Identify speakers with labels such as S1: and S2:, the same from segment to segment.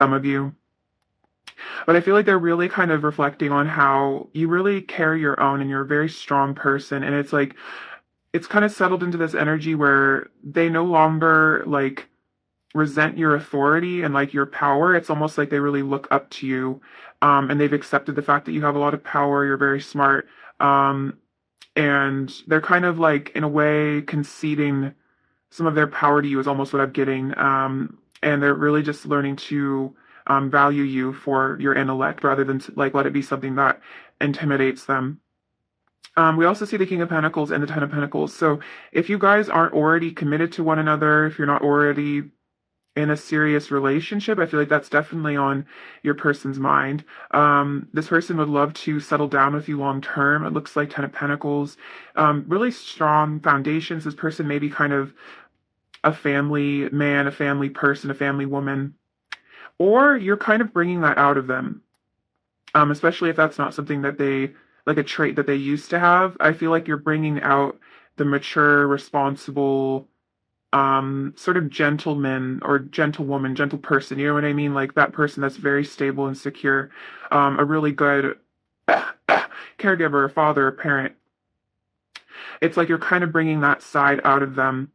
S1: some of you. But I feel like they're really kind of reflecting on how you really carry your own and you're a very strong person. And it's like, it's kind of settled into this energy where they no longer like resent your authority and like your power. It's almost like they really look up to you. And they've accepted the fact that you have a lot of power, you're very smart. Um, and they're kind of like, in a way, conceding some of their power to you is almost what I'm getting. And they're really just learning to value you for your intellect rather than like let it be something that intimidates them. We also see the King of Pentacles and the Ten of Pentacles. So if you guys aren't already committed to one another, if you're not already in a serious relationship, I feel like that's definitely on your person's mind. This person would love to settle down with you long term. It looks like Ten of Pentacles. Really strong foundations. This person may be kind of a family man, a family person, a family woman, or you're kind of bringing that out of them. Especially if that's not something that they like a trait that they used to have. I feel like you're bringing out the mature, responsible, sort of gentleman or gentlewoman, gentle person. You know what I mean? Like that person that's very stable and secure, a really good caregiver, a father, a parent. It's like you're kind of bringing that side out of them.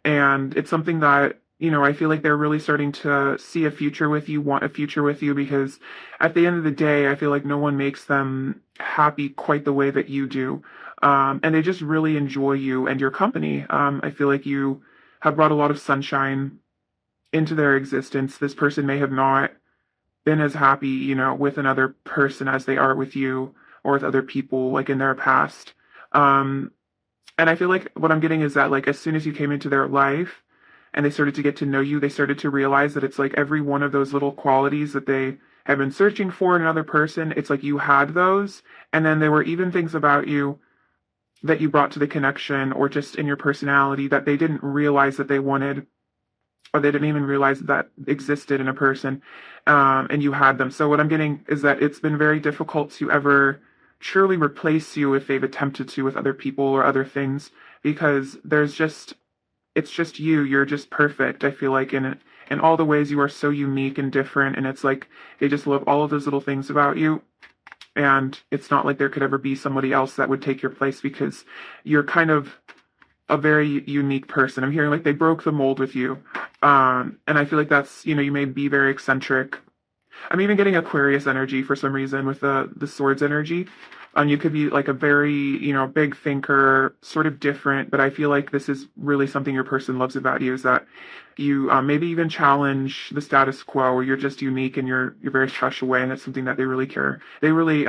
S1: And it's something that, I feel like they're really starting to see a future with you, want a future with you, because at the end of the day, I feel like no one makes them happy quite the way that you do. And they just really enjoy you and your company. I feel like you have brought a lot of sunshine into their existence. This person may have not been as happy, with another person as they are with you or with other people, like in their past. Um, and I feel like what I'm getting is that, like, as soon as you came into their life and they started to get to know you, they started to realize that it's like every one of those little qualities that they have been searching for in another person, it's like you had those. And then there were even things about you that you brought to the connection or just in your personality that they didn't realize that they wanted, or they didn't even realize that existed in a person, and you had them. So what I'm getting is that it's been very difficult to ever truly replace you if they've attempted to with other people or other things, because it's just you. You're just perfect. I feel like in all the ways you are so unique and different, and it's like they just love all of those little things about you. And it's not like there could ever be somebody else that would take your place because you're kind of a very unique person. I'm hearing like they broke the mold with you. And I feel like that's, you may be very eccentric. I'm even getting Aquarius energy for some reason with the swords energy. You could be like a very, big thinker, sort of different, but I feel like this is really something your person loves about you is that you maybe even challenge the status quo, or you're just unique and you're very special way, and that's something that they really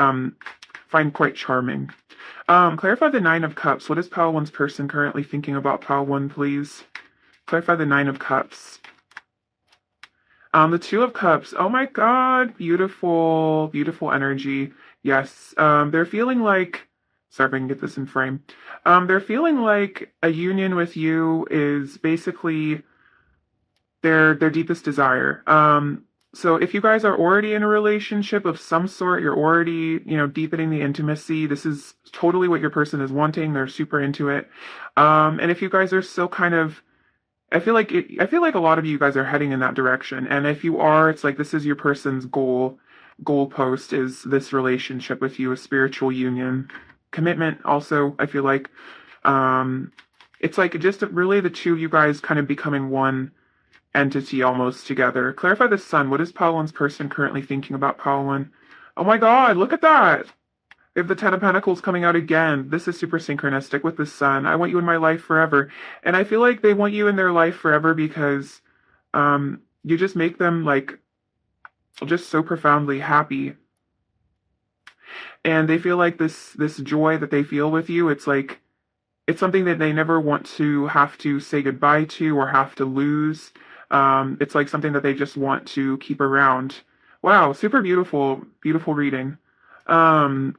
S1: find quite charming. Clarify the Nine of Cups. What is Pile One's person currently thinking about Pile One, please? Clarify the Nine of Cups. The Two of Cups. Oh my God, beautiful, beautiful energy. Yes. They're feeling like, sorry if I can get this in frame. They're feeling like a union with you is basically their deepest desire. So if you guys are already in a relationship of some sort, you're already, deepening the intimacy. This is totally what your person is wanting. They're super into it. And if you guys are still kind of, I feel like a lot of you guys are heading in that direction. And if you are, it's like this is your person's goalpost is this relationship with you, a spiritual union, commitment. Also, I feel like, it's like just really the two of you guys kind of becoming one entity almost together. Clarify the sun. What is Paolon's person currently thinking about Paolon? Oh my God, look at that. We have the Ten of Pentacles coming out again. This is super synchronistic with the sun. I want you in my life forever. And I feel like they want you in their life forever because you just make them like just so profoundly happy. And they feel like this joy that they feel with you, it's like it's something that they never want to have to say goodbye to or have to lose. It's like something that they just want to keep around. Wow, super beautiful, beautiful reading. Um,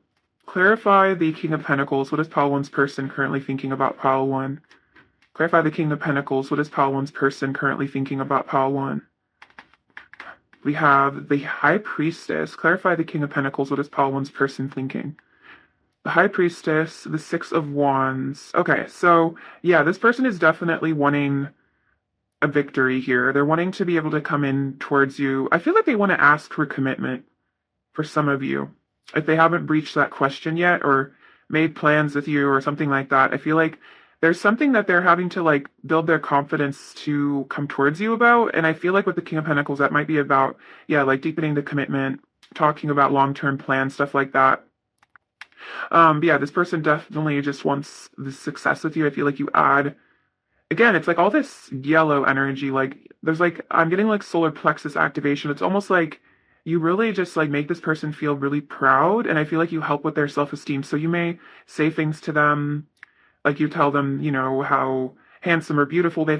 S1: Clarify the King of Pentacles. What is Pile One's person currently thinking about Pile One? Clarify the King of Pentacles. What is Pile One's person currently thinking about Pile One? We have the High Priestess. Clarify the King of Pentacles. What is Pile One's person thinking? The High Priestess, the Six of Wands. Okay, so yeah, this person is definitely wanting a victory here. They're wanting to be able to come in towards you. I feel like they want to ask for commitment for some of you. If they haven't breached that question yet or made plans with you or something like that, I feel like there's something that they're having to like build their confidence to come towards you about. And I feel like with the King of Pentacles, that might be about, yeah, like deepening the commitment, talking about long-term plans, stuff like that. But yeah, this person definitely just wants the success with you. I feel like you add, again, it's like all this yellow energy. Like there's like, I'm getting like solar plexus activation. It's almost like you really just like make this person feel really proud. And I feel like you help with their self-esteem. So you may say things to them, like you tell them, how handsome or beautiful you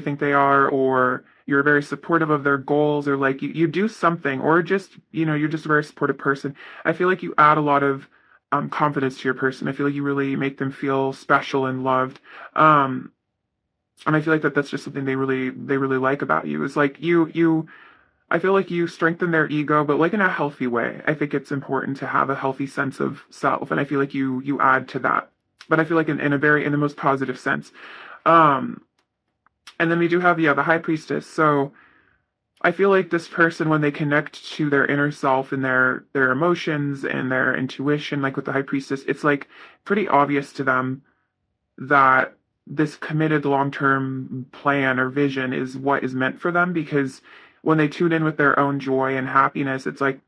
S1: think they are, or you're very supportive of their goals, or like you do something, or just, you're just a very supportive person. I feel like you add a lot of confidence to your person. I feel like you really make them feel special and loved. Um, and I feel like that's just something they really like about you. Is like I feel like you strengthen their ego, but like in a healthy way. I think it's important to have a healthy sense of self, and I feel like you add to that. But I feel like in the most positive sense. Um, and then we do have, yeah, the high priestess. So I feel like this person, when they connect to their inner self and their emotions and their intuition, like with the high priestess, it's like pretty obvious to them that this committed long-term plan or vision is what is meant for them, because when they tune in with their own joy and happiness, it's like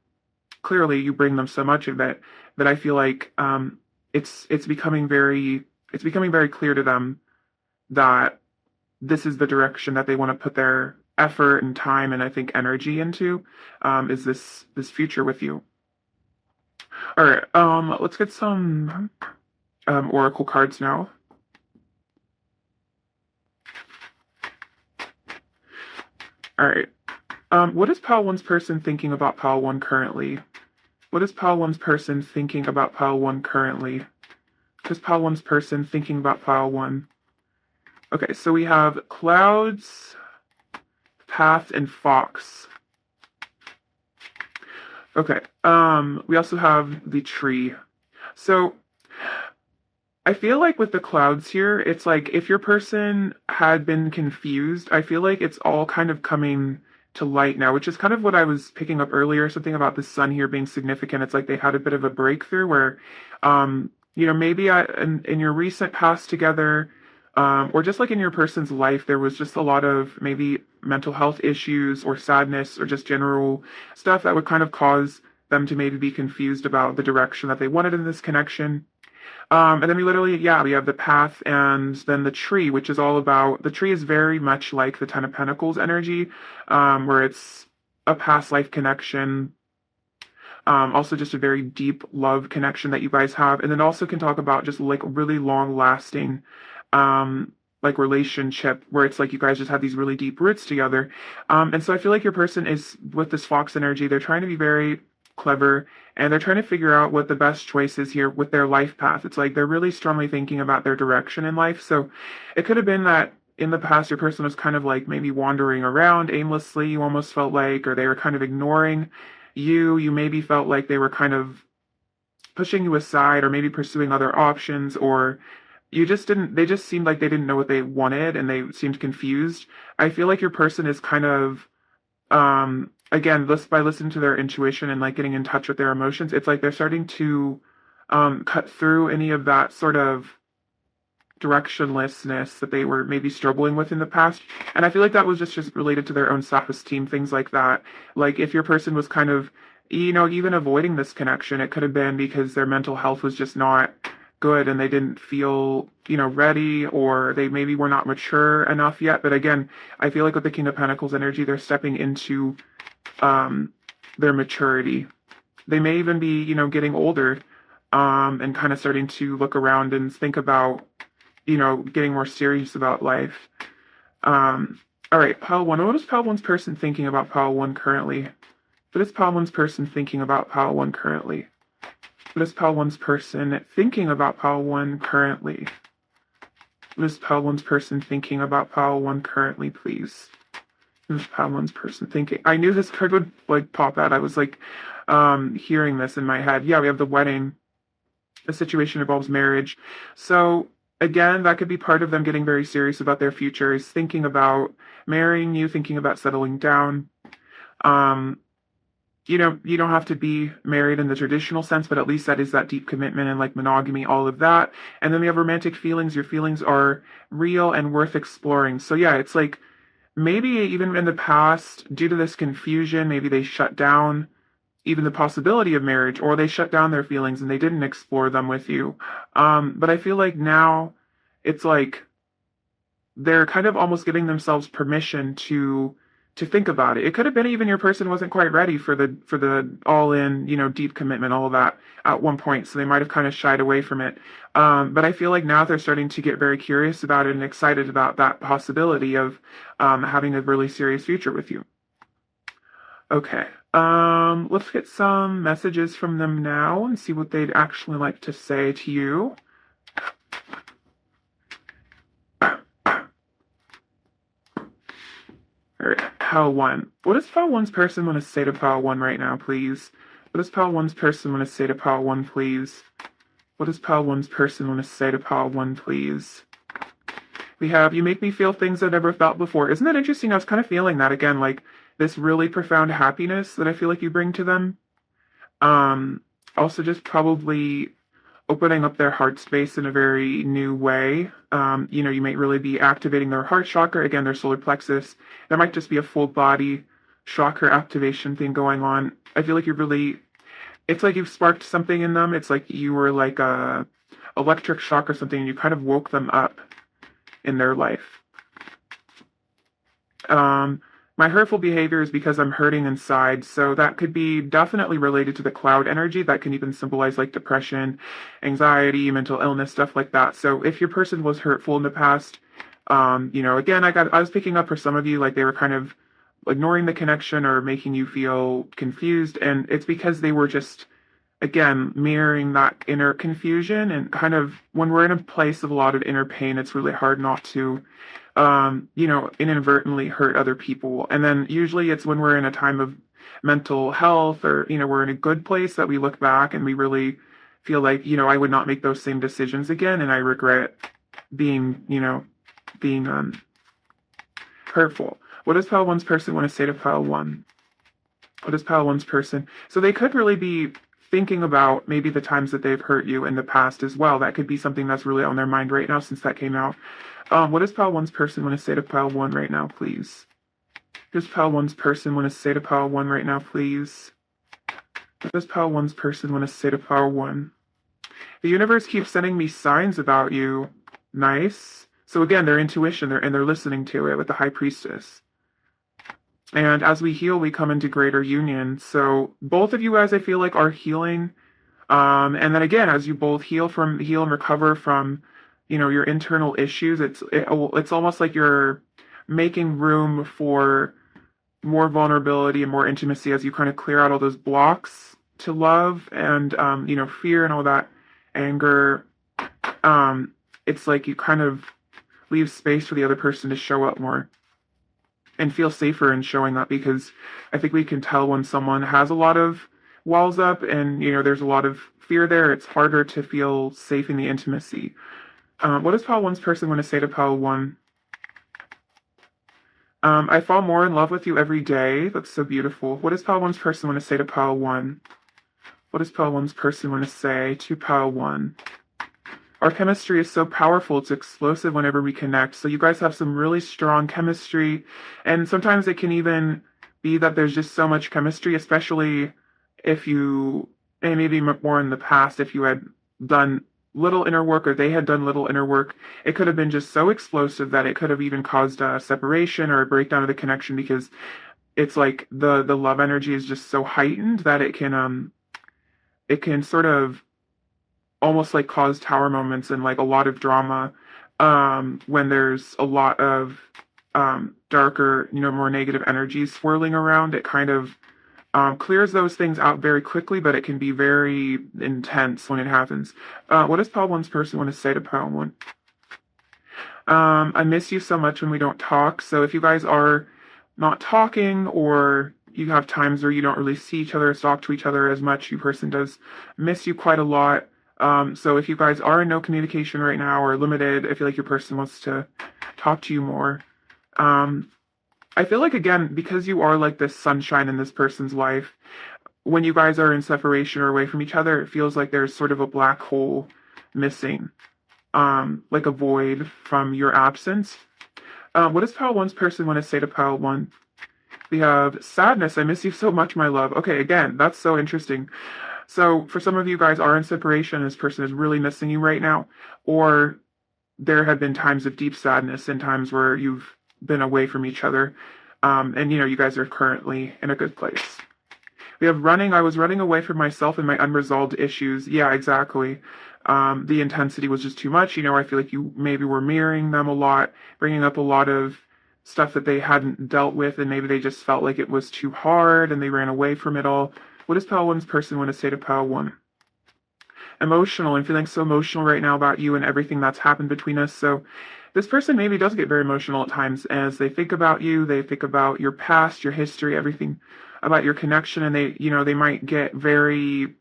S1: clearly you bring them so much of it that I feel like it's becoming very clear to them that this is the direction that they want to put their effort and time and I think energy into, is this future with you. All right, let's get some oracle cards now. All right. What is Pile One's person thinking about Pile One currently? What is Pile One's person thinking about Pile One currently? What is Pile One's person thinking about Pile One? Okay, so we have clouds, path, and fox. Okay, we also have the tree. So I feel like with the clouds here, it's like if your person had been confused, I feel like it's all kind of coming to light now, which is kind of what I was picking up earlier, something about the sun here being significant. It's like they had a bit of a breakthrough where, maybe in your recent past together, or just like in your person's life, there was just a lot of maybe mental health issues or sadness or just general stuff that would kind of cause them to maybe be confused about the direction that they wanted in this connection. And then we literally, yeah, we have the path and then the tree, which is all about, the tree is very much like the Ten of Pentacles energy, where it's a past life connection, also just a very deep love connection that you guys have. And then also can talk about just like really long lasting, like relationship where it's like you guys just have these really deep roots together. And so I feel like your person is with this fox energy, they're trying to be very clever and they're trying to figure out what the best choice is here with their life path. It's like they're really strongly thinking about their direction in life. So it could have been that in the past your person was kind of like maybe wandering around aimlessly, you almost felt like, or they were kind of ignoring you. You maybe felt like they were kind of pushing you aside or maybe pursuing other options, or they just seemed like they didn't know what they wanted and they seemed confused. I feel like your person is kind of, again, just by listening to their intuition and like getting in touch with their emotions, it's like they're starting to cut through any of that sort of directionlessness that they were maybe struggling with in the past. And I feel like that was just related to their own self-esteem, things like that. Like if your person was kind of, even avoiding this connection, it could have been because their mental health was just not good and they didn't feel, ready, or they maybe were not mature enough yet. But again, I feel like with the King of Pentacles energy, they're stepping into their maturity. They may even be, getting older, and kind of starting to look around and think about, getting more serious about life. All right, Pile One. What is Pile One's person thinking about Pile One currently? What is Pile One's person thinking about Pile One currently? What is Pile One's person thinking about Pile One currently? What is Pile One's person thinking about Pile One currently, please? What is Pile One's person thinking? I knew this card would like pop out. I was like hearing this in my head. Yeah, we have the wedding. The situation involves marriage. So again, that could be part of them getting very serious about their future, is thinking about marrying you, thinking about settling down. Um, you don't have to be married in the traditional sense, but at least that is that deep commitment and like monogamy, all of that. And then we have romantic feelings. Your feelings are real and worth exploring. So yeah, it's like maybe even in the past, due to this confusion, maybe they shut down even the possibility of marriage, or they shut down their feelings and they didn't explore them with you. But I feel like now it's like they're kind of almost giving themselves permission to think about it. It could have been even your person wasn't quite ready for the all in, deep commitment, all of that at one point, so they might have kind of shied away from it. But I feel like now they're starting to get very curious about it and excited about that possibility of having a really serious future with you. Okay. Let's get some messages from them now and see what they'd actually like to say to you. All right, Pal 1. What does Pal 1's person want to say to Pal 1 right now, please? What does Pal 1's person want to say to Pal 1, please? What does Pal 1's person want to say to Pal 1, please? We have, you make me feel things I've never felt before. Isn't that interesting? I was kind of feeling that again, like this really profound happiness that I feel like you bring to them. Also just probably opening up their heart space in a very new way. You might really be activating their heart chakra, again, their solar plexus. There might just be a full body chakra activation thing going on. I feel like it's like you've sparked something in them. It's like you were like a electric shock or something, and you kind of woke them up in their life. My hurtful behavior is because I'm hurting inside, so that could be definitely related to the cloud energy. That can even symbolize like depression, anxiety, mental illness, stuff like that. So if your person was hurtful in the past, again, I was picking up for some of you, like they were kind of ignoring the connection or making you feel confused, and it's because they were just, again, mirroring that inner confusion. And kind of when we're in a place of a lot of inner pain, it's really hard not to inadvertently hurt other people. And then usually it's when we're in a time of mental health, or, we're in a good place, that we look back and we really feel like, I would not make those same decisions again. And I regret being, being hurtful. What does Pile 1's person want to say to Pile 1? What does Pile 1's person? So they could really be thinking about maybe the times that they've hurt you in the past as well. That could be something that's really on their mind right now since that came out. What does Pile 1's person want to say to Pile 1 right now, please? Does Pile 1's person want to say to Pile 1 right now, please? What does Pile 1's person want to say to Pile 1? The universe keeps sending me signs about you. Nice. So again, their intuition, they're listening to it with the High Priestess. And as we heal, we come into greater union. So both of you guys, I feel like, are healing. And then again, as you both heal and recover from, your internal issues, it's almost like you're making room for more vulnerability and more intimacy as you kind of clear out all those blocks to love and, fear and all that anger. It's like you kind of leave space for the other person to show up more and feel safer in showing up, because I think we can tell when someone has a lot of walls up and, there's a lot of fear there. It's harder to feel safe in the intimacy. What does Pile 1's person want to say to Pile 1? I fall more in love with you every day. That's so beautiful. What does Pile 1's person want to say to Pile 1? What does Pile 1's person want to say to Pile 1? Our chemistry is so powerful. It's explosive whenever we connect. So you guys have some really strong chemistry. And sometimes it can even be that there's just so much chemistry, especially if you, and maybe more in the past, if you had done little inner work or they had done little inner work, it could have been just so explosive that it could have even caused a separation or a breakdown of the connection, because it's like the love energy is just so heightened that it can sort of almost like cause tower moments and like a lot of drama when there's a lot of darker, more negative energies swirling around. It kind of clears those things out very quickly, but it can be very intense when it happens. What does Pile 1's person want to say to Pile 1? I miss you so much when we don't talk. So if you guys are not talking, or you have times where you don't really see each other or talk to each other as much, your person does miss you quite a lot. So if you guys are in no communication right now or limited, I feel like your person wants to talk to you more. Um, I feel like, again, because you are like this sunshine in this person's life, when you guys are in separation or away from each other, it feels like there's sort of a black hole missing, like a void from your absence. What does pile one's person want to say to pile one? We have sadness. I miss you so much, my love. Okay, again, that's so interesting. So for some of you guys are in separation, this person is really missing you right now, or there have been times of deep sadness and times where you've been away from each other, and you guys are currently in a good place. We have running. I was running away from myself and my unresolved issues. Yeah, exactly. The intensity was just too much. I feel like you maybe were mirroring them a lot, bringing up a lot of stuff that they hadn't dealt with, and maybe they just felt like it was too hard and they ran away from it all. What does Pal One's person want to say to Pal One? Emotional and feeling so emotional right now about you and everything that's happened between us. So this person maybe does get very emotional at times as they think about you, they think about your past, your history, everything about your connection, and they might get very,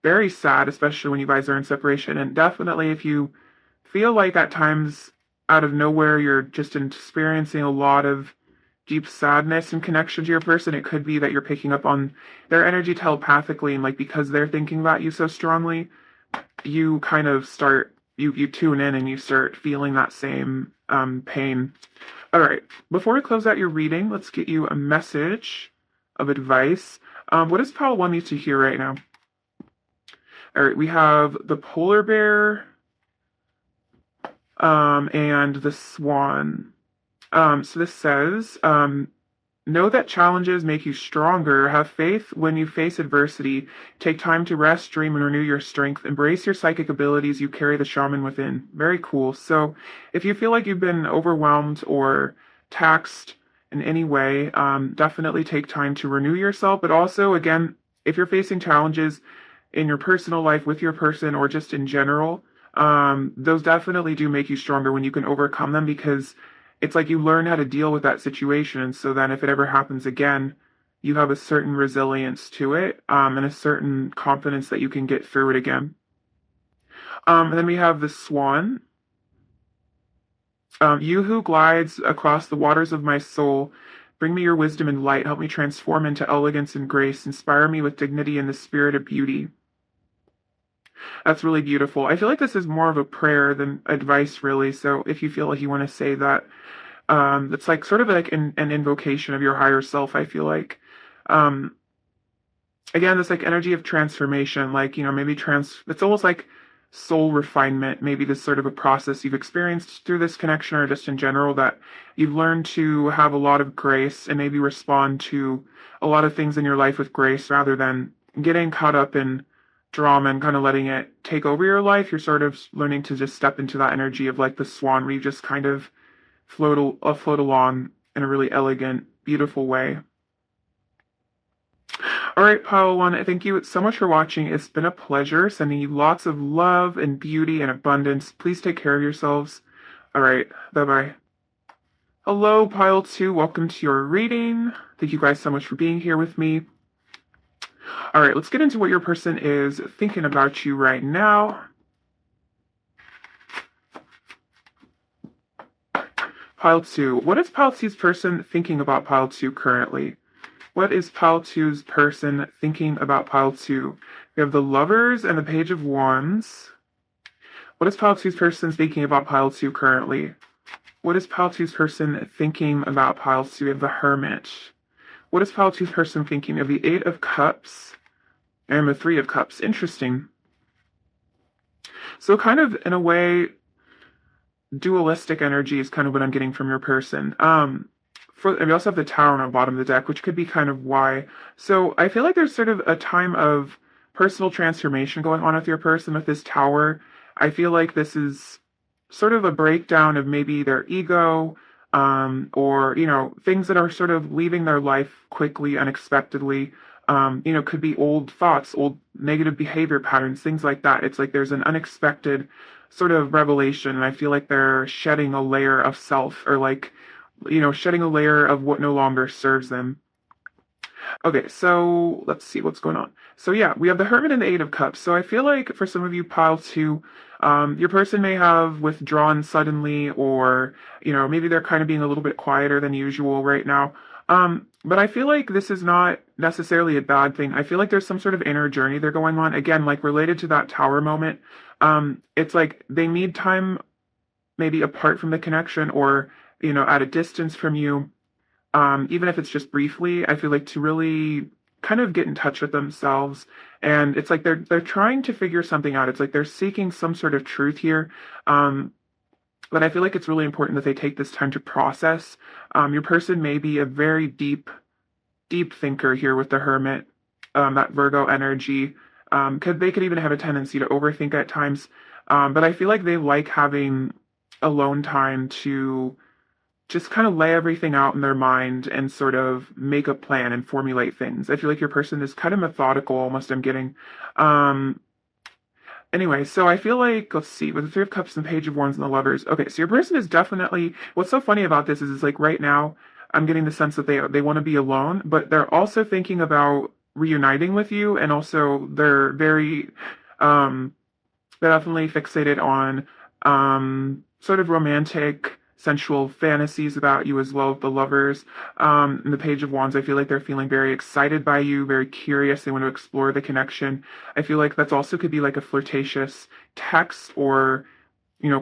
S1: very sad, especially when you guys are in separation. And definitely if you feel like at times out of nowhere you're just experiencing a lot of deep sadness and connection to your person, it could be that you're picking up on their energy telepathically, and like because they're thinking about you so strongly, you kind of start you tune in and you start feeling that same pain. All right, before we close out your reading, let's get you a message of advice. What does Paul want you to hear right now? All right, we have the polar bear and the swan. So this says, know that challenges make you stronger. Have faith when you face adversity. Take time to rest, dream, and renew your strength. Embrace your psychic abilities. You carry the shaman within. Very cool. So if you feel like you've been overwhelmed or taxed in any way, definitely take time to renew yourself. But also, again, if you're facing challenges in your personal life with your person or just in general, those definitely do make you stronger when you can overcome them, because it's like you learn how to deal with that situation. And so then if it ever happens again, you have a certain resilience to it, and a certain confidence that you can get through it again. And then we have the swan. You who glides across the waters of my soul, bring me your wisdom and light. Help me transform into elegance and grace. Inspire me with dignity and the spirit of beauty. That's really beautiful. I feel like this is more of a prayer than advice, really. So if you feel like you want to say that, it's like sort of like an invocation of your higher self, I feel like. Um, Again, this like energy of transformation, like, maybe it's almost like soul refinement, maybe this sort of a process you've experienced through this connection or just in general, that you've learned to have a lot of grace and maybe respond to a lot of things in your life with grace rather than getting caught up in drama and kind of letting it take over your life. You're sort of learning to just step into that energy of like the swan, where you just kind of float along in a really elegant, beautiful way. All right, Pile One, thank you so much for watching. It's been a pleasure, sending you lots of love and beauty and abundance. Please take care of yourselves. All right, bye-bye. Hello, Pile Two. Welcome to your reading. Thank you guys so much for being here with me. All right, let's get into what your person is thinking about you right now. Pile 2. What is Pile 2's person thinking about Pile 2 currently? What is Pile 2's person thinking about Pile 2? We have the Lovers and the Page of Wands. What is Pile 2's person thinking about Pile 2 currently? What is Pile 2's person thinking about Pile 2? We have the Hermit. What is Pile 2's person thinking? We have the Eight of Cups and the Three of Cups. Interesting. So kind of, in a way, dualistic energy is kind of what I'm getting from your person. And we also have the Tower on the bottom of the deck, which could be kind of why. So I feel like there's sort of a time of personal transformation going on with your person with this Tower. I feel like this is sort of a breakdown of maybe their ego, or, things that are sort of leaving their life quickly, unexpectedly. Could be old thoughts, old negative behavior patterns, things like that. It's like there's an unexpected sort of revelation, and I feel like they're shedding a layer of self, or like, shedding a layer of what no longer serves them. Okay, so let's see what's going on. So yeah, we have the Hermit and the Eight of Cups. So I feel like for some of you, pile two, your person may have withdrawn suddenly, or maybe they're kind of being a little bit quieter than usual right now. But I feel like this is not necessarily a bad thing. I feel like there's some sort of inner journey they're going on. Again, like related to that tower moment. It's like they need time maybe apart from the connection, or at a distance from you, even if it's just briefly. I feel like to really kind of get in touch with themselves, and it's like they're trying to figure something out. It's like they're seeking some sort of truth here. um, but I feel like it's really important that they take this time to process. Your person may be a very deep thinker here with the Hermit, that Virgo energy. They could even have a tendency to overthink at times. But I feel like they like having alone time to just kind of lay everything out in their mind and sort of make a plan and formulate things. I feel like your person is kind of methodical, almost, I'm getting. Um, anyway, so I feel like, let's see, with the Three of Cups and Page of Wands and the Lovers. Okay, so your person is definitely, what's so funny about this is like right now, I'm getting the sense that they want to be alone, but they're also thinking about reuniting with you, and also they're very, um, they're definitely fixated on sort of romantic, sensual fantasies about you as well, the lovers. In the Page of Wands, I feel like they're feeling very excited by you, very curious. They want to explore the connection. I feel like that's also could be like a flirtatious text, or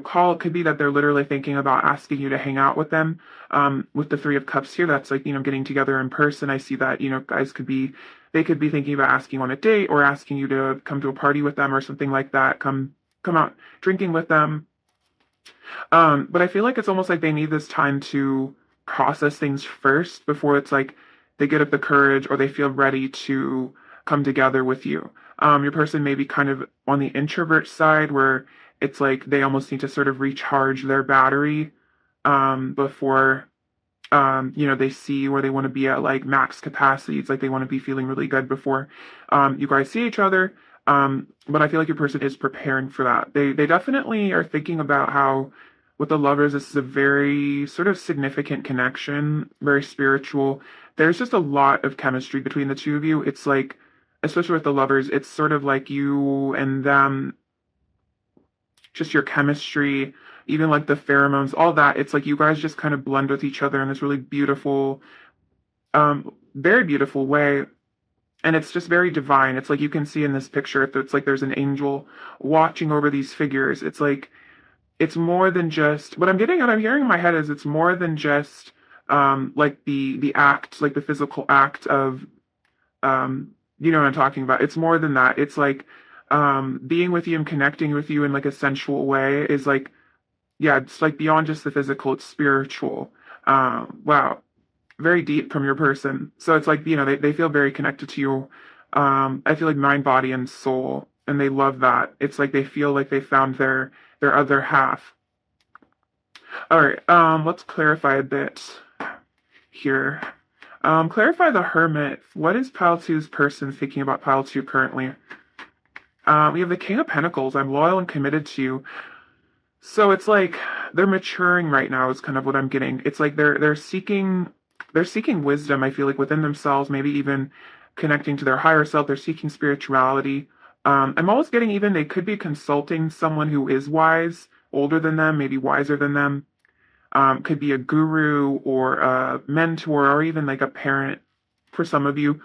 S1: call. It could be that they're literally thinking about asking you to hang out with them. With the Three of Cups here, that's like, getting together in person. I see that, guys could be, they could be thinking about asking you on a date, or asking you to come to a party with them or something like that. Come out drinking with them. But I feel like it's almost like they need this time to process things first before it's like they get up the courage, or they feel ready to come together with you. Your person may be kind of on the introvert side, where it's like they almost need to sort of recharge their battery, before they see where they want to be at like max capacity. It's like they want to be feeling really good before you guys see each other. But I feel like your person is preparing for that. They definitely are thinking about how with the lovers, this is a very sort of significant connection, very spiritual. There's just a lot of chemistry between the two of you. It's like, especially with the lovers, it's sort of like you and them, just your chemistry, even like the pheromones, all that. It's like you guys just kind of blend with each other in this really beautiful, very beautiful way. And it's just very divine. It's like you can see in this picture, it's like there's an angel watching over these figures. It's like, it's more than just, what I'm getting, what I'm hearing in my head is it's more than just like the act, like the physical act of, you know what I'm talking about. It's more than that. It's like being with you and connecting with you in like a sensual way is like, yeah, it's like beyond just the physical, it's spiritual. Wow, very deep from your person. So it's like, they feel very connected to you. I feel like mind, body, and soul, and they love that. It's like they feel like they found their other half. All right, let's clarify a bit here. Clarify the Hermit. What is Pile Two's person thinking about Pile Two currently? We have the King of Pentacles. I'm loyal and committed to you. So it's like they're maturing right now is kind of what I'm getting. It's like they're seeking wisdom, I feel like, within themselves, maybe even connecting to their higher self. They're seeking spirituality. I'm always getting, even they could be consulting someone who is wise, older than them, maybe wiser than them. Could be a guru or a mentor, or even like a parent for some of you.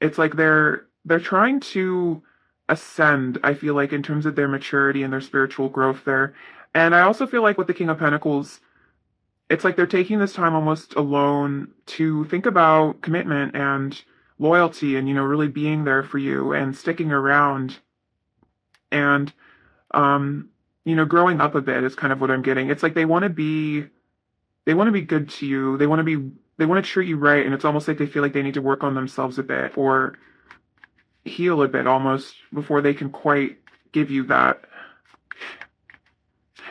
S1: It's like they're trying to ascend, I feel like, in terms of their maturity and their spiritual growth there. And I also feel like with the King of Pentacles, it's like they're taking this time almost alone to think about commitment and loyalty, and really being there for you and sticking around, and um growing up a bit is kind of what I'm getting. It's like they want to be good to you. They want to treat you right, and it's almost like they feel like they need to work on themselves a bit, or heal a bit almost, before they can quite give you that.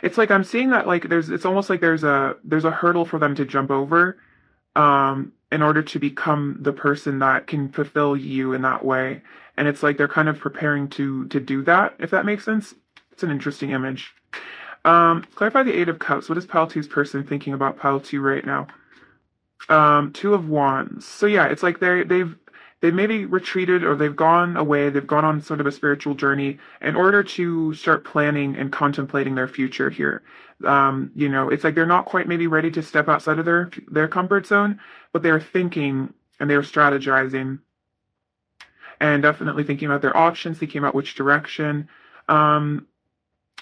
S1: It's like I'm seeing that, like, it's almost like there's a hurdle for them to jump over, in order to become the person that can fulfill you in that way. And it's like they're kind of preparing to do that, if that makes sense. It's an interesting image. Clarify the Eight of Cups. What is Pile Two's person thinking about Pile Two right now? Two of Wands. So yeah, it's like they've maybe retreated or they've gone away, they've gone on sort of a spiritual journey in order to start planning and contemplating their future here. It's like they're not quite maybe ready to step outside of their comfort zone, but they're thinking and they're strategizing and definitely thinking about their options, thinking about which direction. Um,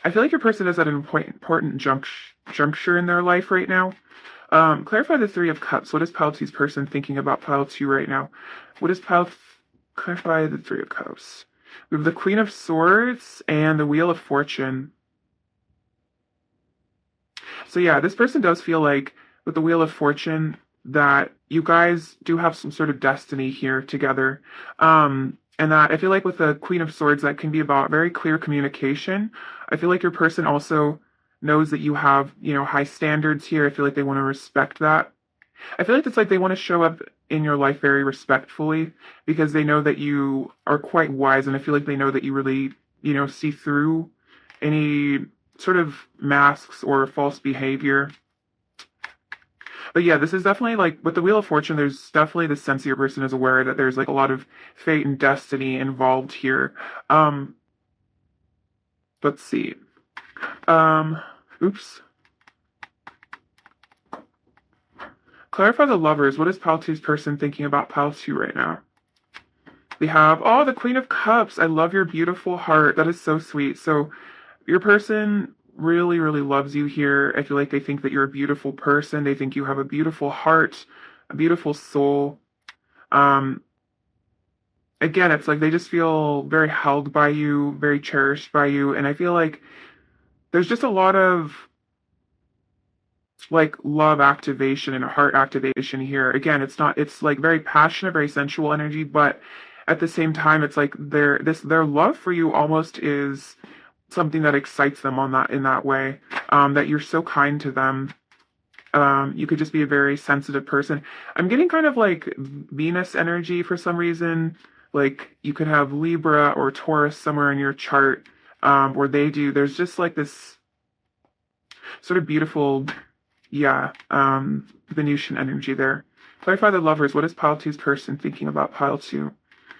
S1: I feel like your person is at an important juncture in their life right now. Clarify the Three of Cups. What is pile two's person thinking about pile two right now? What is clarify the Three of Cups? We have the Queen of Swords and the Wheel of Fortune. So yeah, this person does feel like with the Wheel of Fortune that you guys do have some sort of destiny here together. And that I feel like with the Queen of Swords, that can be about very clear communication. I feel like your person also knows that you have, high standards here. I feel like they want to respect that. I feel like it's like they want to show up in your life very respectfully because they know that you are quite wise, and I feel like they know that you really, see through any sort of masks or false behavior. But yeah, this is definitely like with the Wheel of Fortune, there's definitely the sense that your person is aware that there's like a lot of fate and destiny involved here. Um, let's see. Um, oops. Clarify the lovers. What is pile two's person thinking about pile two right now? We have, oh, the Queen of Cups. I love your beautiful heart. That is so sweet. So your person really, really loves you here. I feel like they think that you're a beautiful person. They think you have a beautiful heart, a beautiful soul. Um, Again, it's like they just feel very held by you, very cherished by you. And I feel like there's just a lot of like love activation and heart activation here. Again, it's like very passionate, very sensual energy, but at the same time, it's like their love for you almost is something that excites them on that in that way. That you're so kind to them. You could just be a very sensitive person. I'm getting kind of like Venus energy for some reason. Like you could have Libra or Taurus somewhere in your chart, where they do. There's just like this sort of beautiful, yeah, Venusian energy there. Clarify the lovers. What is pile two's person thinking about pile two?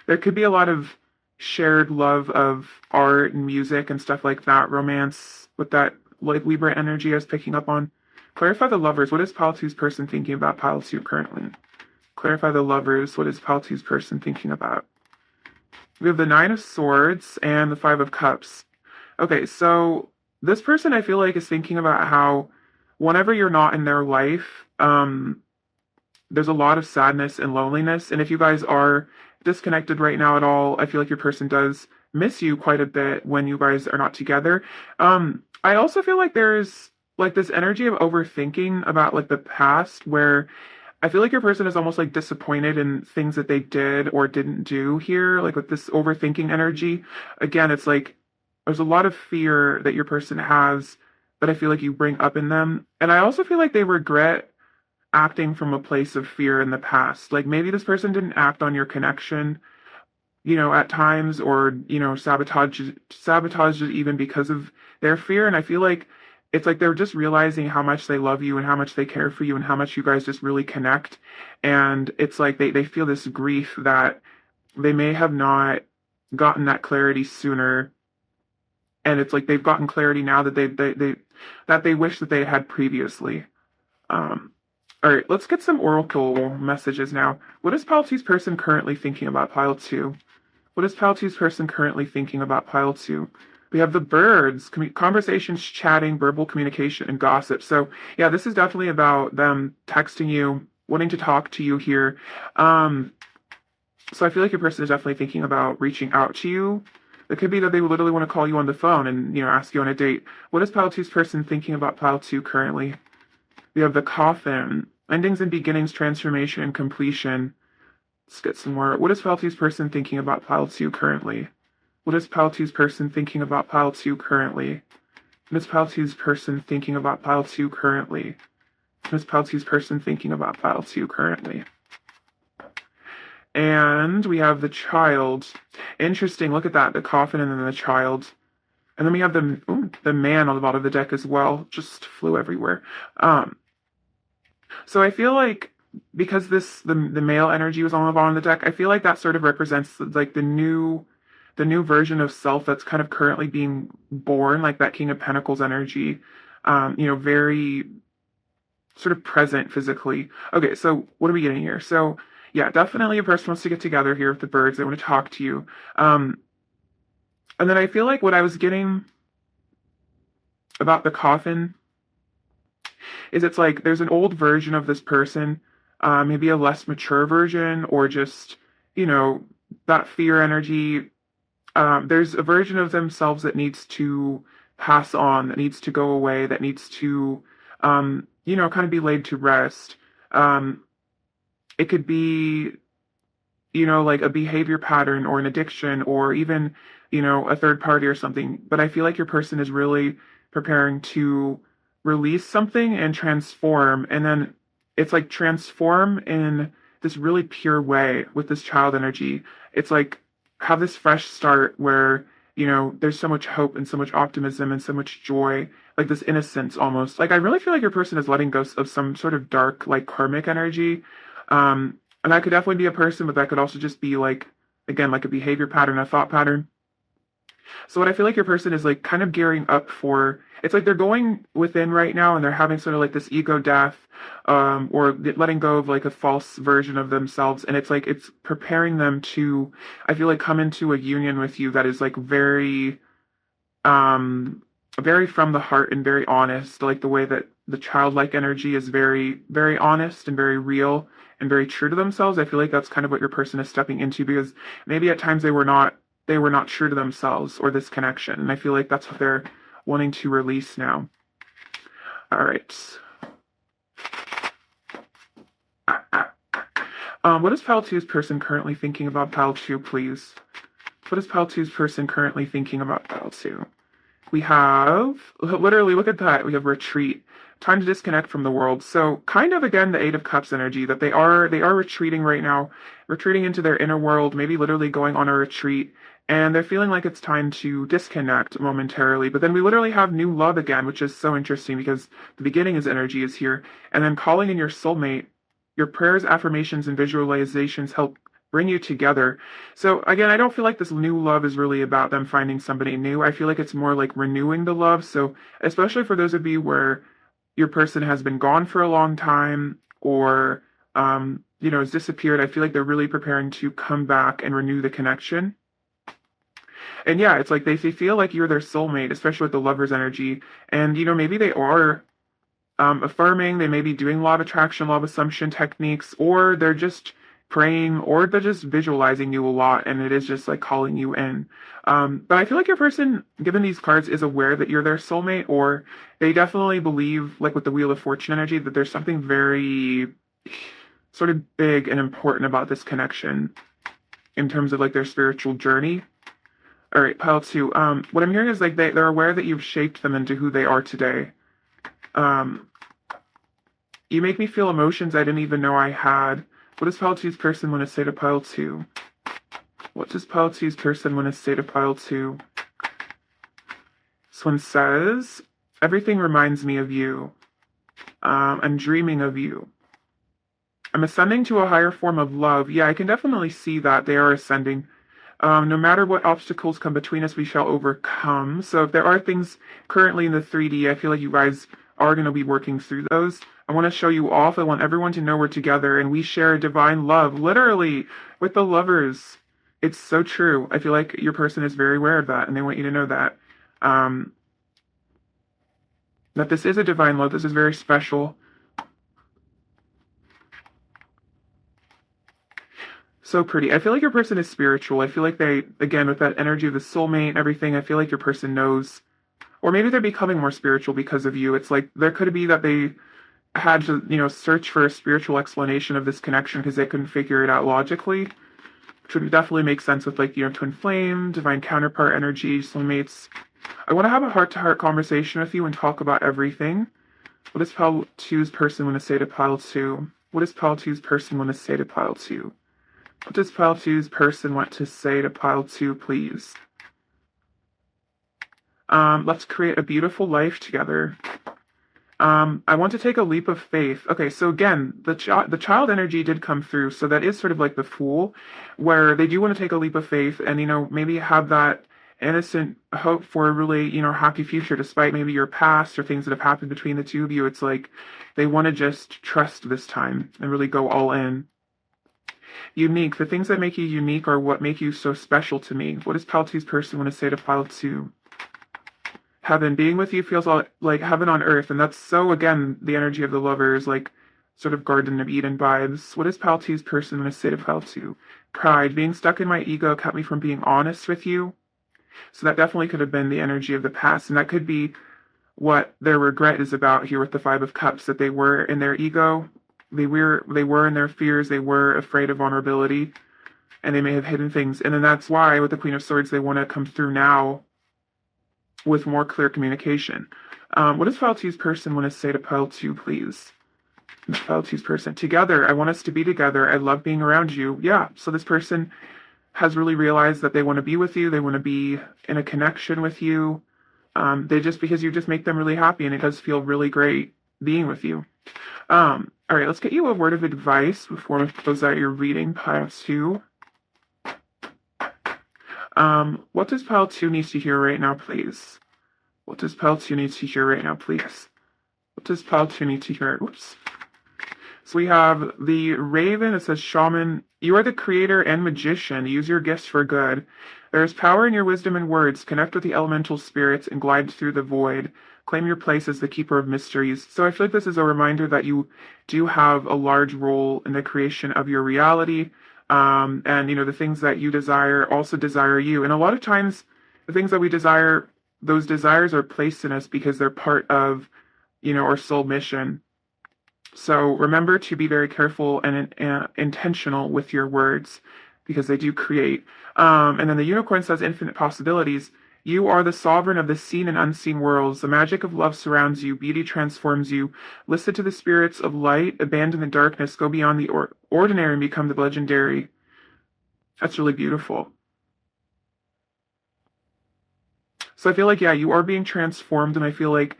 S1: There could be a lot of shared love of art and music and stuff like that, romance with that like Libra energy I was picking up on. Clarify the lovers. What is pile two's person thinking about pile two currently? Clarify the lovers. What is pile two's person thinking about? We have the Nine of Swords and the Five of Cups. Okay, so this person I feel like is thinking about how whenever you're not in their life, there's a lot of sadness and loneliness. And if you guys are disconnected right now at all, I feel like your person does miss you quite a bit when you guys are not together. I also feel like there's like this energy of overthinking about like the past where I feel like your person is almost like disappointed in things that they did or didn't do here, like with this overthinking energy. Again, it's like there's a lot of fear that your person has that I feel like you bring up in them. And I also feel like they regret acting from a place of fear in the past. Like maybe this person didn't act on your connection, at times or, sabotage it even because of their fear. And I feel like it's like they're just realizing how much they love you and how much they care for you and how much you guys just really connect. And it's like they feel this grief that they may have not gotten that clarity sooner. And it's like they've gotten clarity now that they wish that they had previously. Um, all right, let's get some oracle messages now. What is pile two's person currently thinking about pile two? What is pile two's person currently thinking about pile two? We have the birds, conversations, chatting, verbal communication, and gossip. So yeah, this is definitely about them texting you, wanting to talk to you here. So I feel like your person is definitely thinking about reaching out to you. It could be that they would literally want to call you on the phone and ask you on a date. What is pile two's person thinking about pile two currently? We have the coffin, endings and beginnings, transformation and completion. Let's get some more. What is pile two's person thinking about pile two currently? What is pile two's person thinking about pile two currently? What is pile two's person thinking about pile two currently? What is pile two's person thinking about pile two currently? And we have the child. Interesting. Look at that. The coffin and then the child. And then we have the man on the bottom of the deck as well. Just flew everywhere. So I feel like because the male energy was on the bottom of the deck, I feel like that sort of represents like the new version of self that's kind of currently being born, like that King of Pentacles energy. Very sort of present physically. Okay, so what are we getting here? So yeah, definitely a person wants to get together here with the birds. They want to talk to you. And then I feel like what I was getting about the coffin is it's like there's an old version of this person, maybe a less mature version, or just, you know, that fear energy. There's a version of themselves that needs to pass on, that needs to go away, that needs to, kind of be laid to rest. Um, it could be, like a behavior pattern or an addiction or even, a third party or something. But I feel like your person is really preparing to release something and transform. And then it's like transform in this really pure way with this child energy. It's like have this fresh start where, there's so much hope and so much optimism and so much joy, like this innocence almost. Like I really feel like your person is letting go of some sort of dark, like karmic energy. And that could definitely be a person, but that could also just be like, again, like a behavior pattern, a thought pattern. So what I feel like your person is like kind of gearing up for, it's like they're going within right now and they're having sort of like this ego death, or letting go of like a false version of themselves. And it's like, it's preparing them to, I feel like come into a union with you that is like um, very from the heart and very honest, like the way that the childlike energy is very, very honest and very real and very true to themselves. I feel like that's kind of what your person is stepping into because maybe at times they were not true to themselves or this connection. And I feel like that's what they're wanting to release now. All right. What is Pile Two's person currently thinking about Pile Two, please? What is Pile Two's person currently thinking about Pile Two? We have literally look at that. We have retreat, time to disconnect from the world. So kind of again the Eight of Cups energy that they are retreating right now, retreating into their inner world, maybe literally going on a retreat, and they're feeling like it's time to disconnect momentarily. But then we literally have new love again, which is so interesting because the beginning is energy is here, and then calling in your soulmate. Your prayers, affirmations, and visualizations help bring you together. So again, I don't feel like this new love is really about them finding somebody new. I feel like it's more like renewing the love. So especially for those of you where your person has been gone for a long time or has disappeared, I feel like they're really preparing to come back and renew the connection. And yeah, it's like they feel like you're their soulmate, especially with the lover's energy. And maybe they are affirming, they may be doing law of attraction, law of assumption techniques, or they're just praying, or they're just visualizing you a lot, and it is just like calling you in. But I feel like your person, given these cards, is aware that you're their soulmate, or they definitely believe, like with the Wheel of Fortune energy, that there's something very sort of big and important about this connection in terms of like their spiritual journey. All right, pile two. What I'm hearing is like they're aware that you've shaped them into who they are today. Um, you make me feel emotions I didn't even know I had. What does pile two's person want to say to pile two? What does pile two's person want to say to pile two? This one says, everything reminds me of you. I'm dreaming of you. I'm ascending to a higher form of love. Yeah, I can definitely see that they are ascending. No matter what obstacles come between us, we shall overcome. So if there are things currently in the 3D, I feel like you guys are going to be working through those. I want to show you off. I want everyone to know we're together and we share divine love, literally, with the lovers. It's so true. I feel like your person is very aware of that and they want you to know that. That this is a divine love. This is very special. So pretty. I feel like your person is spiritual. I feel like they, again, with that energy of the soulmate and everything, I feel like your person knows. Or maybe they're becoming more spiritual because of you. It's like there could be that they had to, search for a spiritual explanation of this connection because they couldn't figure it out logically, which would definitely make sense with like, twin flame, divine counterpart energy, soulmates. I want to have a heart-to-heart conversation with you and talk about everything. What does Pile Two's person want to say to Pile Two? What does Pile Two's person want to say to Pile Two? What does Pile Two's person want to say to Pile Two, please? Let's create a beautiful life together. I want to take a leap of faith. Okay, so again, the child energy did come through, so that is sort of like the Fool, where they do want to take a leap of faith and maybe have that innocent hope for a really happy future, despite maybe your past or things that have happened between the two of you. It's like they want to just trust this time and really go all in. Unique. The things that make you unique are what make you so special to me. What does Pile Two's person want to say to Pile Two? Heaven. Being with you feels all like heaven on earth, and that's so again the energy of the lovers, like sort of Garden of Eden vibes. What is Pile Two's person in a state of Pile Two? Pride. Being stuck in my ego kept me from being honest with you. So that definitely could have been the energy of the past, and that could be what their regret is about here with the Five of Cups, that they were in their ego, they were in their fears, they were afraid of vulnerability, and they may have hidden things. And then that's why with the Queen of Swords they want to come through now with more clear communication. What does Pile Two's person want to say to Pile Two, please? Pile Two's person. Together, I want us to be together. I love being around you. Yeah, so this person has really realized that they want to be with you. They want to be in a connection with you. Because you just make them really happy, and it does feel really great being with you. All right, let's get you a word of advice before we close out your reading, Pile Two. What does Pile 2 need to hear right now, please? What does Pile 2 need to hear right now, please? What does Pile 2 need to hear? Oops. So we have the Raven. It says, Shaman, you are the creator and magician. Use your gifts for good. There is power in your wisdom and words. Connect with the elemental spirits and glide through the void. Claim your place as the keeper of mysteries. So I feel like this is a reminder that you do have a large role in the creation of your reality. And the things that you desire also desire you. And a lot of times the things that we desire, those desires are placed in us because they're part of, our soul mission. So remember to be very careful and intentional with your words because they do create. And then the unicorn says infinite possibilities. You are the sovereign of the seen and unseen worlds. The magic of love surrounds you. Beauty transforms you. Listen to the spirits of light. Abandon the darkness. Go beyond the ordinary and become the legendary. That's really beautiful. So I feel like, yeah, you are being transformed, and I feel like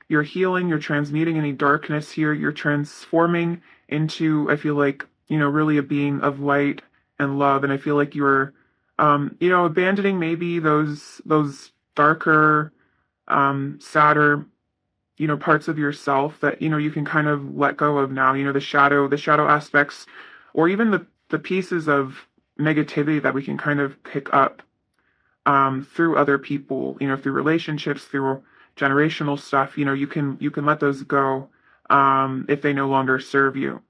S1: you're healing, you're transmuting any darkness here, you're transforming into, I feel like, really a being of light and love. And I feel like you're, abandoning maybe those darker, sadder, parts of yourself that, you can kind of let go of now, the shadow aspects, or even the pieces of negativity that we can kind of pick up through other people, through relationships, through generational stuff. You can let those go if they no longer serve you.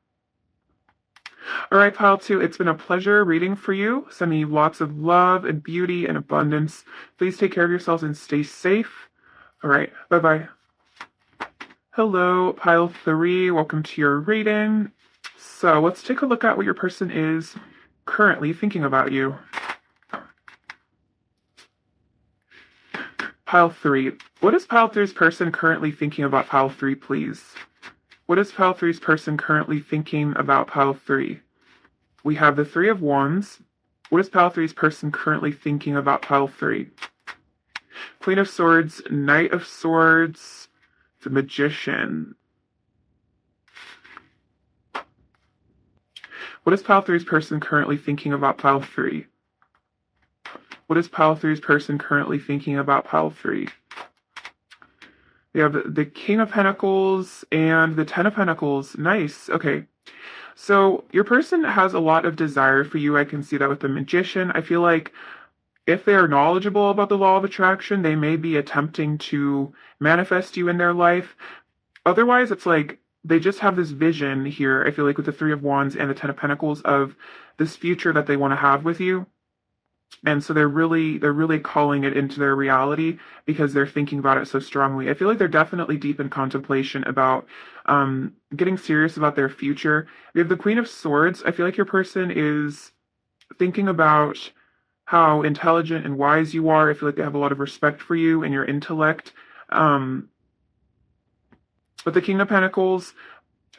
S1: All right, Pile 2, it's been a pleasure reading for you. Sending you lots of love and beauty and abundance. Please take care of yourselves and stay safe. All right, bye-bye. Hello, Pile 3. Welcome to your reading. So let's take a look at what your person is currently thinking about you. Pile 3. What is Pile 3's person currently thinking about Pile 3, please? What is Pile 3's person currently thinking about Pile 3? We have the Three of Wands. What is Pile 3's person currently thinking about Pile 3? Queen of Swords, Knight of Swords, the Magician. What is Pile 3's person currently thinking about Pile 3? What is Pile 3's person currently thinking about Pile 3? We have the King of Pentacles and the Ten of Pentacles. Nice. Okay. So your person has a lot of desire for you. I can see that with the Magician. I feel like if they are knowledgeable about the law of attraction, they may be attempting to manifest you in their life. Otherwise, it's like they just have this vision here, I feel like with the Three of Wands and the Ten of Pentacles, of this future that they want to have with you. And so they're really calling it into their reality because they're thinking about it so strongly. I feel like they're definitely deep in contemplation about getting serious about their future. We have the Queen of Swords. I feel like your person is thinking about how intelligent and wise you are. I feel like they have a lot of respect for you and your intellect. With the King of Pentacles,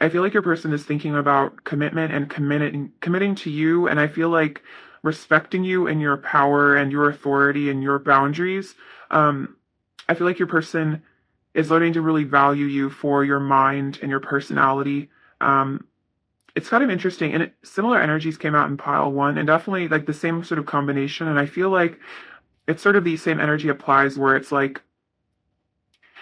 S1: I feel like your person is thinking about commitment and committing to you. And I feel like respecting you and your power and your authority and your boundaries. I feel like your person is learning to really value you for your mind and your personality. Um, it's kind of interesting, and similar energies came out in pile one, and definitely like the same sort of combination. And I feel like it's sort of the same energy applies where it's like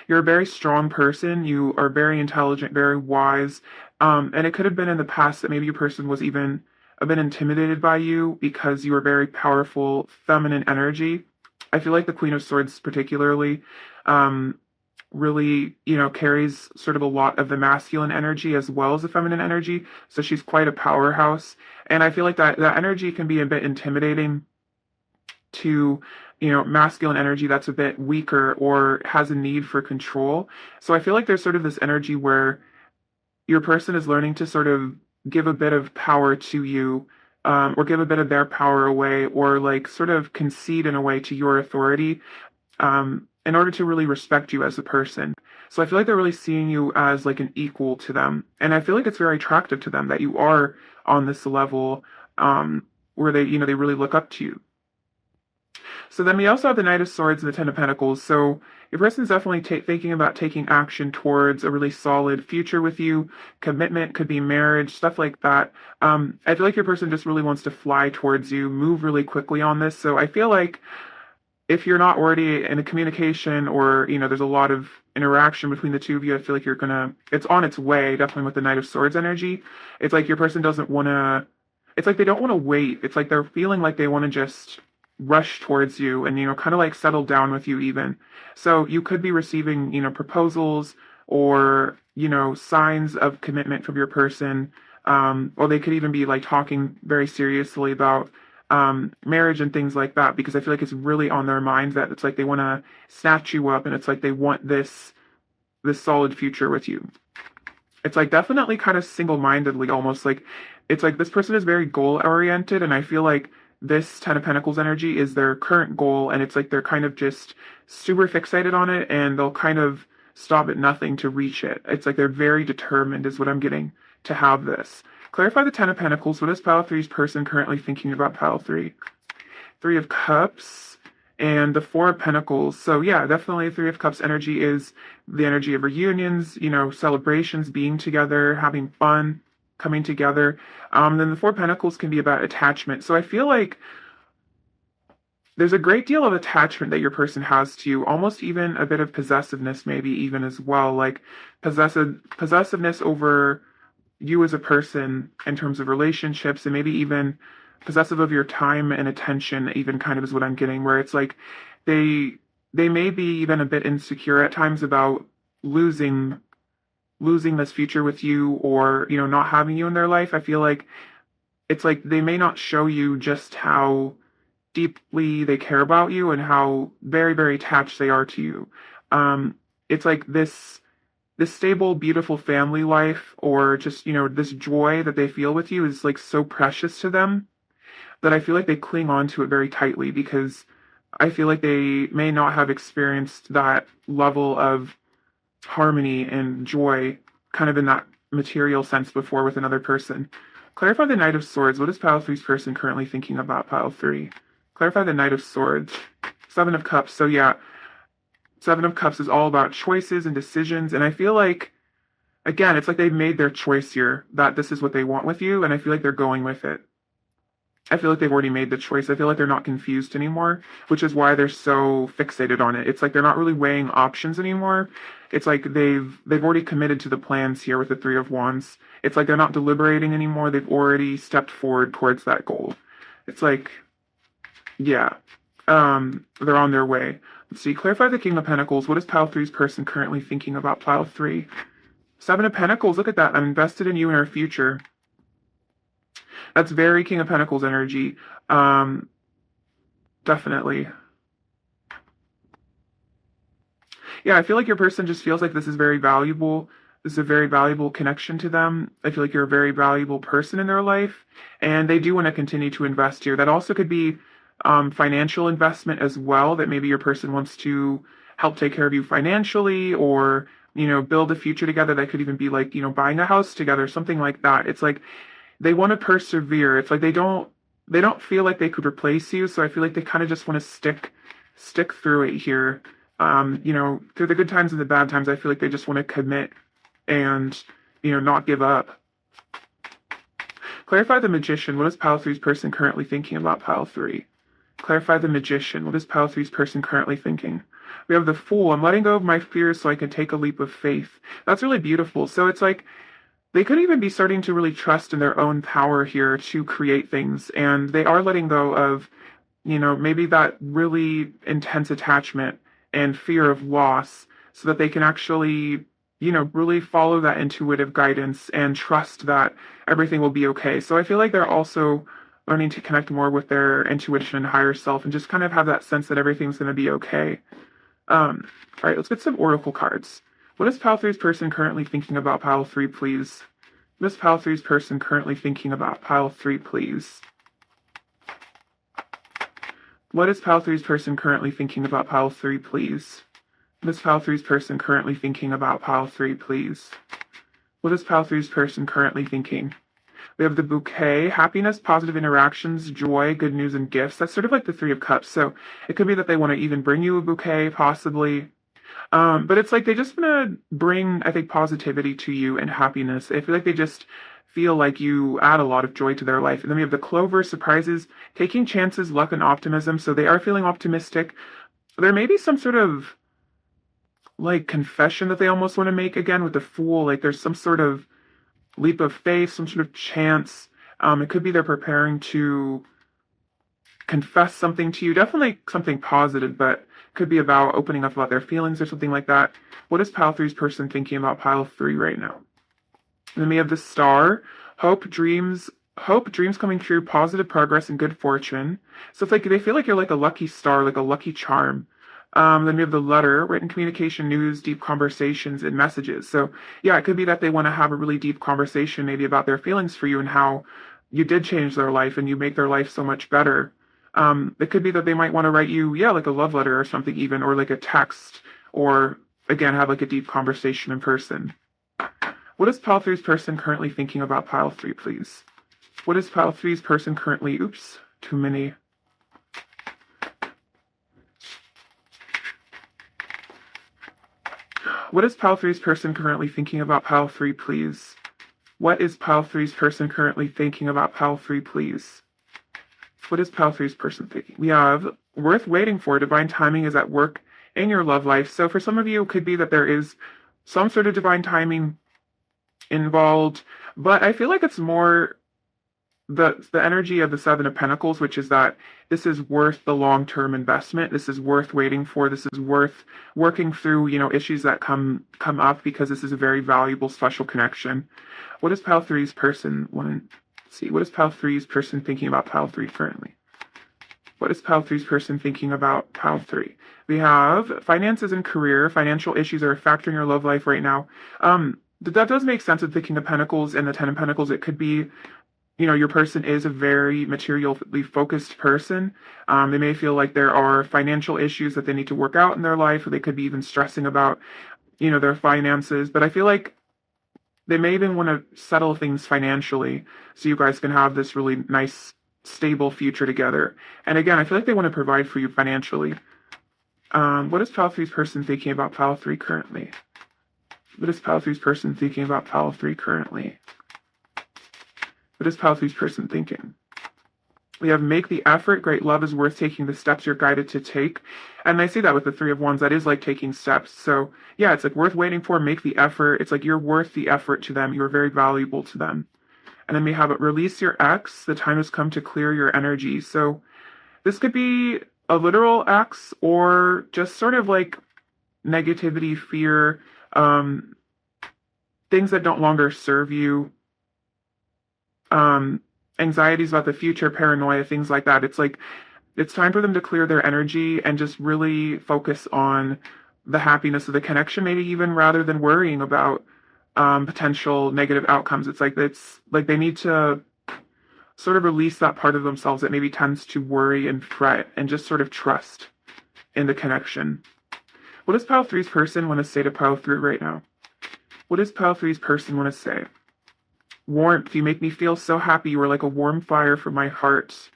S1: you're a very strong person, you are very intelligent, very wise, and it could have been in the past that maybe your person was even a bit intimidated by you because you were very powerful, feminine energy. I feel like the Queen of Swords, particularly, um, really, carries sort of a lot of the masculine energy as well as the feminine energy. So she's quite a powerhouse. And I feel like that energy can be a bit intimidating to, masculine energy that's a bit weaker or has a need for control. So I feel like there's sort of this energy where your person is learning to sort of give a bit of power to you, or give a bit of their power away, or like sort of concede in a way to your authority, in order to really respect you as a person. So I feel like they're really seeing you as like an equal to them. And I feel like it's very attractive to them that you are on this level, where they really look up to you. So then we also have the Knight of Swords and the Ten of Pentacles. So your person's definitely thinking about taking action towards a really solid future with you. Commitment could be marriage, stuff like that. I feel like your person just really wants to fly towards you, move really quickly on this. So I feel like if you're not already in a communication or, there's a lot of interaction between the two of you, I feel like it's on its way, definitely with the Knight of Swords energy. It's like your person doesn't want to, it's like they don't want to wait. It's like they're feeling like they want to just rush towards you and, kind of like settle down with you even. So you could be receiving, proposals or, signs of commitment from your person. Or they could even be like talking very seriously about marriage and things like that, because I feel like it's really on their minds that it's like they want to snatch you up and it's like they want this solid future with you. It's like definitely kind of single-mindedly almost like it's like this person is very goal oriented, and I feel like this Ten of Pentacles energy is their current goal, and it's like they're kind of just super fixated on it and they'll kind of stop at nothing to reach it. It's like they're very determined is what I'm getting to have this. Clarify the Ten of Pentacles. What is pile three's person currently thinking about pile three? Three of Cups and the Four of Pentacles. So yeah, definitely Three of Cups energy is the energy of reunions, celebrations, being together, having fun, coming together. Then the Four of Pentacles can be about attachment. So I feel like there's a great deal of attachment that your person has to you, almost even a bit of possessiveness, maybe even as well, like possessiveness over you as a person in terms of relationships, and maybe even possessive of your time and attention, even kind of is what I'm getting, where it's like they they may be even a bit insecure at times about losing this future with you, or not having you in their life. I feel like it's like they may not show you just how deeply they care about you and how very, very attached they are to you. It's like this stable, beautiful family life, or just, this joy that they feel with you is like so precious to them that I feel like they cling on to it very tightly, because I feel like they may not have experienced that level of harmony and joy kind of in that material sense before with another person. Clarify the Knight of Swords. What is pile three's person currently thinking about pile three? Clarify the Knight of Swords. Seven of Cups. So yeah, Seven of Cups is all about choices and decisions. And I feel like, again, it's like they've made their choice here, that this is what they want with you. And I feel like they're going with it. I feel like they've already made the choice. I feel like they're not confused anymore, which is why they're so fixated on it. It's like they're not really weighing options anymore. It's like they've already committed to the plans here with the Three of Wands. It's like they're not deliberating anymore. They've already stepped forward towards that goal. It's like, yeah, they're on their way. Let's see. Clarify the King of Pentacles. What is pile three's person currently thinking about pile three? Seven of Pentacles. Look at that. I'm invested in you and our future. That's very King of Pentacles energy. Definitely. Yeah, I feel like your person just feels like this is very valuable. This is a very valuable connection to them. I feel like you're a very valuable person in their life, and they do want to continue to invest here. That also could be financial investment as well, that maybe your person wants to help take care of you financially, or, build a future together. That could even be like, buying a house together, something like that. It's like they want to persevere. It's like they don't feel like they could replace you, so I feel like they kind of just want to stick through it here. Through the good times and the bad times, I feel like they just want to commit and, not give up. Clarify the Magician. What is Pile Three's person currently thinking about Pile Three? Clarify the Magician. What is Pile Three's person currently thinking? We have the Fool. I'm letting go of my fears so I can take a leap of faith. That's really beautiful. So it's like they could even be starting to really trust in their own power here to create things, and they are letting go of, maybe that really intense attachment and fear of loss so that they can actually, really follow that intuitive guidance and trust that everything will be okay. So I feel like they're also learning to connect more with their intuition and higher self and just kind of have that sense that everything's going to be okay. All right, let's get some oracle cards. What is Pile Three's person currently thinking about Pile Three, please? What is Pile Three's person currently thinking about Pile Three, please? What is Pile Three's person currently thinking about Pile Three, please? What is Pile Three's person currently thinking about Pile Three, please? What is Pile Three's person currently thinking? We have the Bouquet, happiness, positive interactions, joy, good news, and gifts. That's sort of like the Three of Cups. So it could be that they want to even bring you a bouquet, possibly. But it's like they just want to bring, I think, positivity to you and happiness. I feel like they just feel like you add a lot of joy to their life. And then we have the Clover, surprises, taking chances, luck, and optimism. So they are feeling optimistic. There may be some sort of like confession that they almost want to make again with the Fool. Like there's some sort of leap of faith, some sort of chance. It could be they're preparing to confess something to you. Definitely something positive, but could be about opening up about their feelings or something like that. What is Pile Three's person thinking about Pile Three right now? And then we have the Star, hope, dreams coming true, positive progress, and good fortune. So it's like they feel like you're like a lucky star, like a lucky charm. Then we have the Letter, written communication, news, deep conversations, and messages. So yeah, it could be that they want to have a really deep conversation, maybe about their feelings for you and how you did change their life and you make their life so much better. It could be that they might want to write you, yeah, like a love letter or something even, or like a text, or again, have like a deep conversation in person. What is Pile Three's person currently thinking about Pile Three, please? What is Pile Three's person currently, oops, too many. What is Pile Three's person currently thinking about Pile Three, please? What is Pile Three's person currently thinking about Pile Three, please? What is Pile Three's person thinking? We have worth waiting for. Divine timing is at work in your love life. So for some of you, it could be that there is some sort of divine timing involved, but I feel like it's more the energy of the Seven of Pentacles, which is that this is worth the long-term investment. This is worth waiting for. This is worth working through, issues that come up because this is a very valuable, special connection. What is Pile Three's person want to see? What is Pile Three's person thinking about Pile Three currently? What is Pile Three's person thinking about Pile Three? We have finances and career. Financial issues are a factor in your love life right now. That does make sense with the King of Pentacles and the Ten of Pentacles. It could be, your person is a very materially focused person. They may feel like there are financial issues that they need to work out in their life, or they could be even stressing about, their finances. But I feel like they may even want to settle things financially so you guys can have this really nice, stable future together. And again, I feel like they want to provide for you financially. What is Pile Three's person thinking about Pile Three currently? What is Pile Three's person thinking about Pile Three currently? What is Pile Three's person thinking? We have make the effort. Great love is worth taking the steps you're guided to take. And I see that with the Three of Wands. That is like taking steps. So yeah, it's like worth waiting for. Make the effort. It's like you're worth the effort to them. You're very valuable to them. And then we have it, release your ex. The time has come to clear your energy. So this could be a literal ex or just sort of like negativity, fear, things that don't longer serve you, anxieties about the future, paranoia, things like that. It's like it's time for them to clear their energy and just really focus on the happiness of the connection, maybe even rather than worrying about potential negative outcomes. It's like they need to sort of release that part of themselves that maybe tends to worry and fret and just sort of trust in the connection. What does Pile Three's person want to say to Pile Three right now? What does Pile Three's person want to say? Warmth. You make me feel so happy. You are like a warm fire for my heart.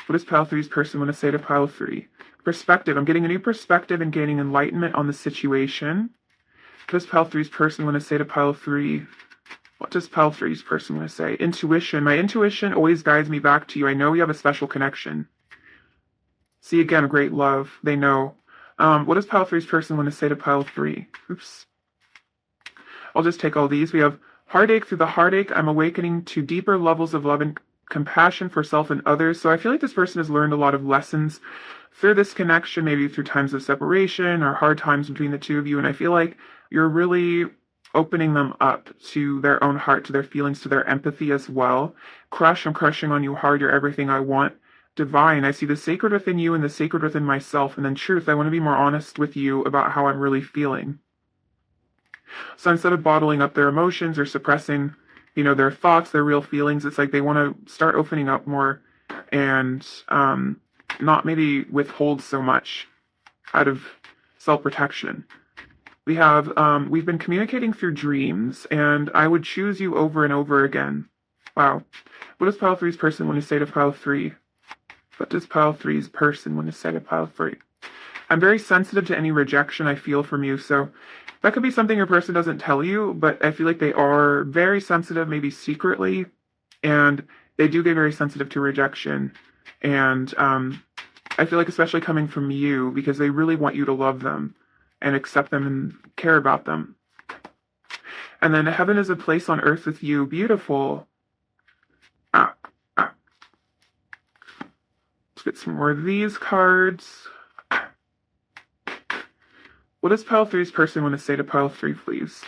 S1: What does pile three's person want to say to pile three? Perspective. I'm getting a new perspective and gaining enlightenment on the situation. What does pile three's person want to say to pile three? What does pile three's person want to say? Intuition. My intuition always guides me back to you. I know we have a special connection. See, again, great love. They know. What does pile three's person want to say to pile three? Oops. I'll just take all these. We have heartache. Through the heartache, I'm awakening to deeper levels of love and compassion for self and others. So I feel like this person has learned a lot of lessons through this connection, maybe through times of separation or hard times between the two of you. And I feel like you're really opening them up to their own heart, to their feelings, to their empathy as well. Crush, I'm crushing on you hard. You're everything I want. Divine, I see the sacred within you and the sacred within myself. And then truth, I want to be more honest with you about how I'm really feeling. So instead of bottling up their emotions or suppressing, their thoughts, their real feelings, it's like they want to start opening up more and not maybe withhold so much out of self-protection. We've been communicating through dreams, and I would choose you over and over again. Wow. What does pile three's person want to say to pile three? What does pile three's person want to say to pile three? I'm very sensitive to any rejection I feel from you, so that could be something your person doesn't tell you, but I feel like they are very sensitive, maybe secretly, and they do get very sensitive to rejection. And I feel like especially coming from you, because they really want you to love them and accept them and care about them. And then heaven is a place on earth with you. Beautiful. Let's get some more of these cards. What does pile three's person want to say to pile three, please?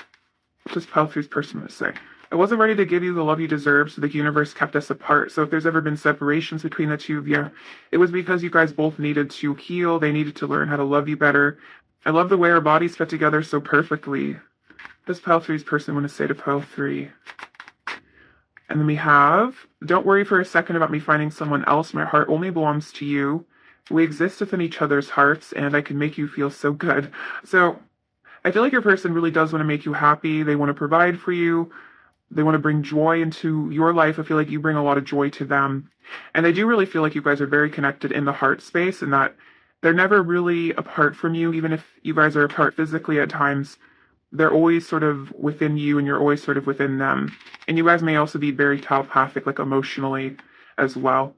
S1: What does pile three's person want to say? I wasn't ready to give you the love you deserve, so the universe kept us apart. So if there's ever been separations between the two of you, it was because you guys both needed to heal. They needed to learn how to love you better. I love the way our bodies fit together so perfectly. What does pile three's person want to say to pile three? And then we have, don't worry for a second about me finding someone else. My heart only belongs to you. We exist within each other's hearts, and I can make you feel so good. So I feel like your person really does want to make you happy. They want to provide for you. They want to bring joy into your life. I feel like you bring a lot of joy to them. And I do really feel like you guys are very connected in the heart space, and that they're never really apart from you. Even if you guys are apart physically at times, they're always sort of within you, and you're always sort of within them. And you guys may also be very telepathic, like emotionally as well.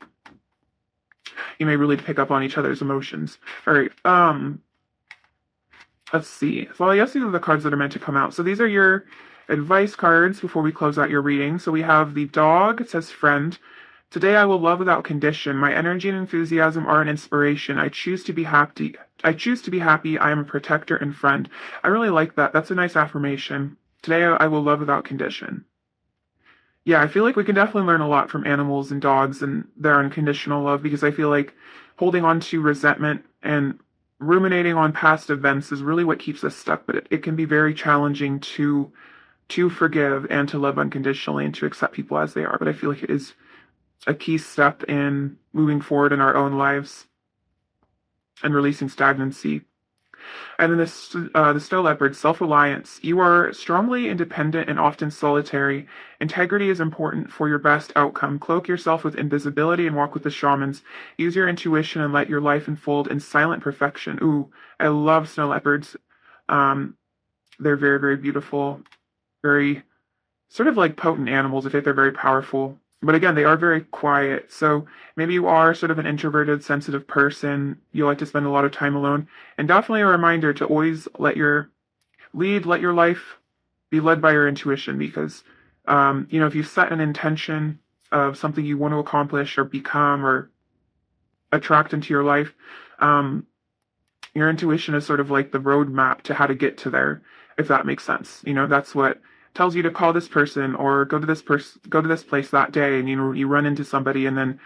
S1: You may really pick up on each other's emotions. All right. Let's see. So I guess these are the cards that are meant to come out. So these are your advice cards before we close out your reading. So we have the dog. It says friend. Today I will love without condition. My energy and enthusiasm are an inspiration. I choose to be happy. I am a protector and friend. I really like that. That's a nice affirmation. Today I will love without condition. Yeah, I feel like we can definitely learn a lot from animals and dogs and their unconditional love, because I feel like holding on to resentment and ruminating on past events is really what keeps us stuck, but it can be very challenging to forgive and to love unconditionally and to accept people as they are. But I feel like it is a key step in moving forward in our own lives and releasing stagnancy. And then the snow leopard, self-reliance. You are strongly independent and often solitary. Integrity is important for your best outcome. Cloak yourself with invisibility and walk with the shamans. Use your intuition and let your life unfold in silent perfection. Ooh, I love snow leopards. They're very, very beautiful. Very sort of like potent animals. I think they're very powerful. But again, they are very quiet. So maybe you are sort of an introverted, sensitive person. You like to spend a lot of time alone. And definitely a reminder to always let your life be led by your intuition. Because, if you set an intention of something you want to accomplish or become or attract into your life, your intuition is sort of like the roadmap to how to get to there, if that makes sense. That's what tells you to call this person or go to this place that day, and you run into somebody, and then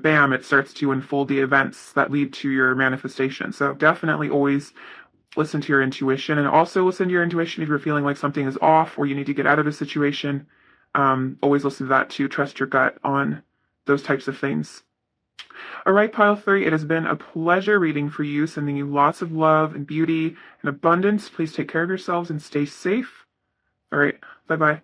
S1: bam, it starts to unfold the events that lead to your manifestation. So definitely always listen to your intuition, and also listen to your intuition if you're feeling like something is off or you need to get out of a situation. Always listen to that too. Trust your gut on those types of things. All right, pile 3, it has been a pleasure reading for you, sending you lots of love and beauty and abundance. Please take care of yourselves and stay safe. All right. Bye-bye.